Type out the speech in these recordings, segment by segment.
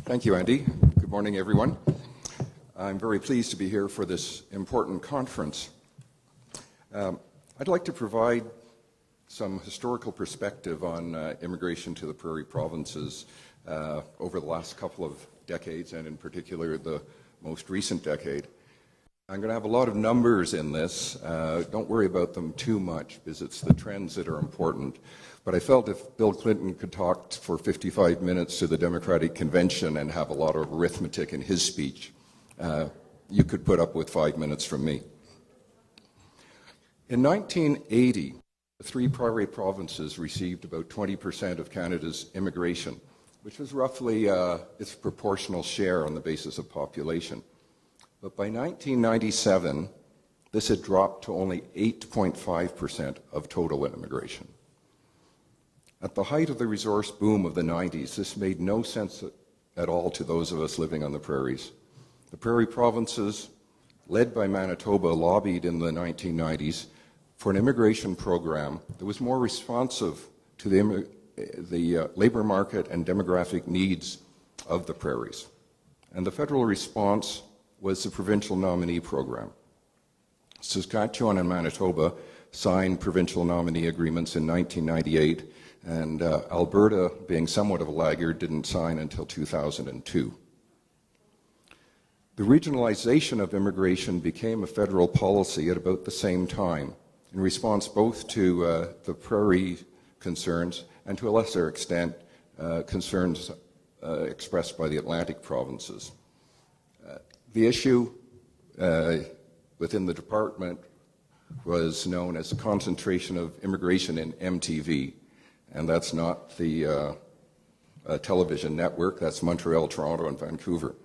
Thank you, Andy. Good morning, everyone. I'm very pleased to be here for this important conference. I'd like to provide some historical perspective on immigration to the prairie provinces over the last couple of decades, and in particular the most recent decade. I'm going to have a lot of numbers in this. Don't worry about them too much, because it's the trends that are important. But I felt if Bill Clinton could talk for 55 minutes to the Democratic Convention and have a lot of arithmetic in his speech, you could put up with 5 minutes from me. In 1980, the three prairie provinces received about 20% of Canada's immigration, which was roughly its proportional share on the basis of population. But by 1997, this had dropped to only 8.5% of total immigration. At the height of the resource boom of the 90s, this made no sense at all to those of us living on the prairies. The prairie provinces, led by Manitoba, lobbied in the 1990s for an immigration program that was more responsive to the labor market and demographic needs of the prairies. And the federal response was the provincial nominee program. Saskatchewan and Manitoba signed provincial nominee agreements in 1998, and Alberta, being somewhat of a laggard, didn't sign until 2002. The regionalization of immigration became a federal policy at about the same time, in response both to the prairie concerns and, to a lesser extent, concerns expressed by the Atlantic provinces. The issue within the department was known as the concentration of immigration in MTV, and that's not the television network, that's Montreal, Toronto, and Vancouver.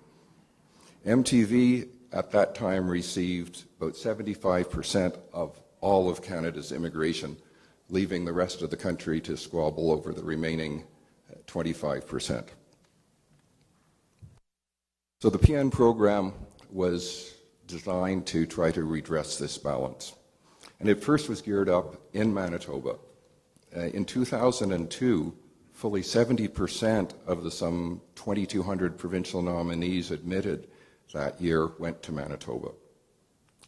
MTV at that time received about 75% of all of Canada's immigration, leaving the rest of the country to squabble over the remaining 25%. So the PN program was designed to try to redress this balance. And it first was geared up in Manitoba. In 2002, fully 70% of the some 2,200 provincial nominees admitted that year went to Manitoba.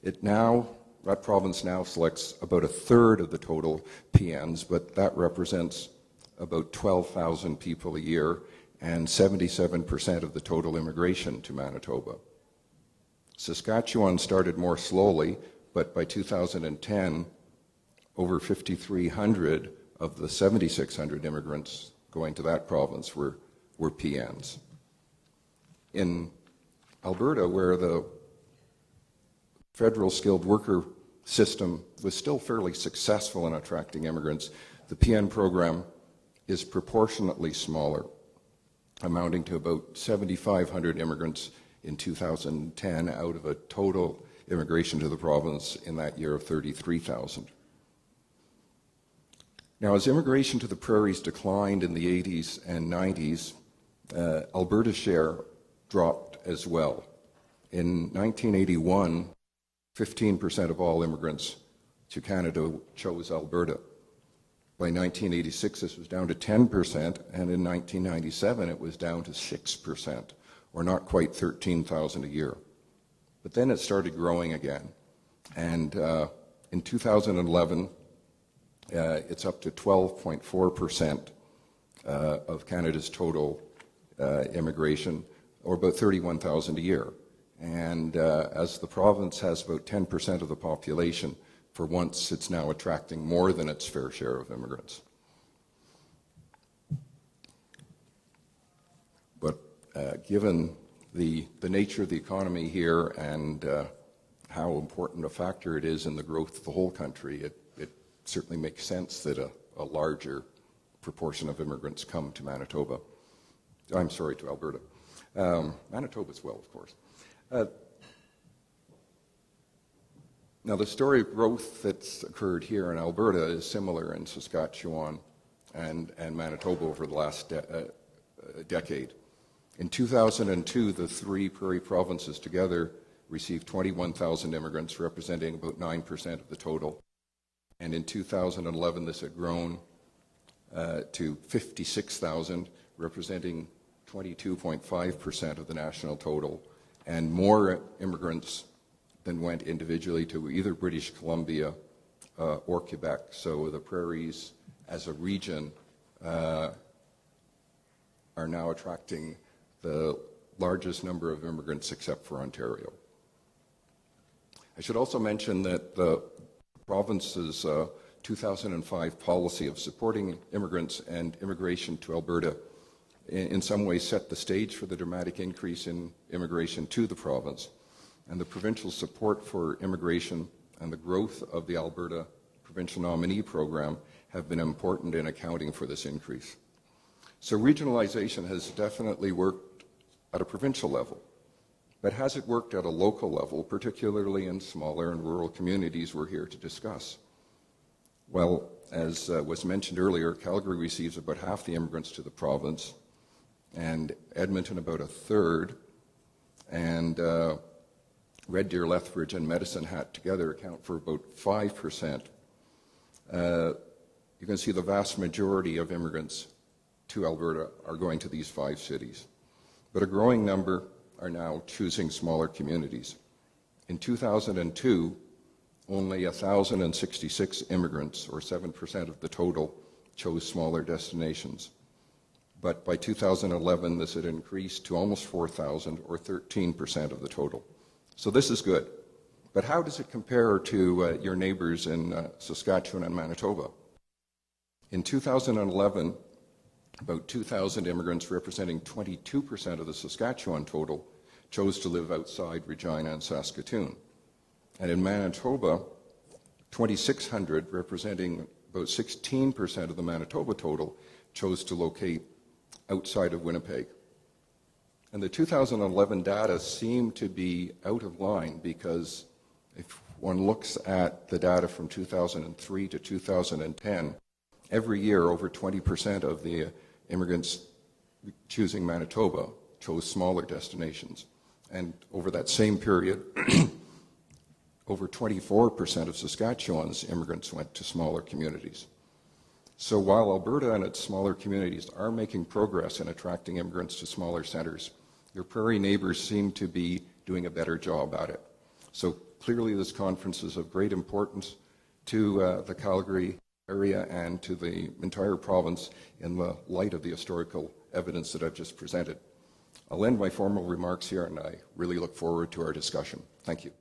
That province now selects about a third of the total PNs, but that represents about 12,000 people a year and 77% of the total immigration to Manitoba. Saskatchewan started more slowly, but by 2010, over 5,300 of the 7,600 immigrants going to that province were PNs. In Alberta, where the federal skilled worker system was still fairly successful in attracting immigrants, the PN program is proportionately smaller, amounting to about 7,500 immigrants in 2010 out of a total immigration to the province in that year of 33,000. Now, as immigration to the prairies declined in the 80s and 90s, Alberta's share dropped as well. In 1981, 15% of all immigrants to Canada chose Alberta. By 1986, this was down to 10%, and in 1997, it was down to 6%, or not quite 13,000 a year. But then it started growing again, and in 2011, it's up to 12.4% of Canada's total immigration, or about 31,000 a year. And as the province has about 10% of the population, for once it's now attracting more than its fair share of immigrants. But given the nature of the economy here and how important a factor it is in the growth of the whole country, it certainly makes sense that a larger proportion of immigrants come to Manitoba. I'm sorry, to Alberta. Manitoba as well, of course. Now, the story of growth that's occurred here in Alberta is similar in Saskatchewan and Manitoba over the last decade. In 2002, the three prairie provinces together received 21,000 immigrants, representing about 9% of the total. And in 2011, this had grown to 56,000, representing 22.5% of the national total, and more immigrants than went individually to either British Columbia or Quebec. So the prairies as a region are now attracting the largest number of immigrants except for Ontario. I should also mention that the province's 2005 policy of supporting immigrants and immigration to Alberta in some ways set the stage for the dramatic increase in immigration to the province. And the provincial support for immigration and the growth of the Alberta Provincial Nominee Program have been important in accounting for this increase. So regionalization has definitely worked at a provincial level, but has it worked at a local level, particularly in smaller and rural communities we're here to discuss? Well, as was mentioned earlier, Calgary receives about half the immigrants to the province, and Edmonton about a third, and Red Deer, Lethbridge, and Medicine Hat together account for about 5%. You can see the vast majority of immigrants to Alberta are going to these 5 cities, but a growing number are now choosing smaller communities. In 2002, only 1,066 immigrants, or 7% of the total, chose smaller destinations. But by 2011, this had increased to almost 4,000, or 13% of the total. So this is good. But how does it compare to your neighbors in Saskatchewan and Manitoba? In 2011, about 2,000 immigrants representing 22% of the Saskatchewan total chose to live outside Regina and Saskatoon. And in Manitoba, 2,600 representing about 16% of the Manitoba total chose to locate outside of Winnipeg. And the 2011 data seem to be out of line because if one looks at the data from 2003 to 2010, every year over 20% of the immigrants choosing Manitoba chose smaller destinations. And over that same period, over 24% of Saskatchewan's immigrants went to smaller communities. So while Alberta and its smaller communities are making progress in attracting immigrants to smaller centres, your prairie neighbours seem to be doing a better job at it. So clearly this conference is of great importance to the Calgary area and to the entire province in the light of the historical evidence that I've just presented. I'll end my formal remarks here, and I really look forward to our discussion. Thank you.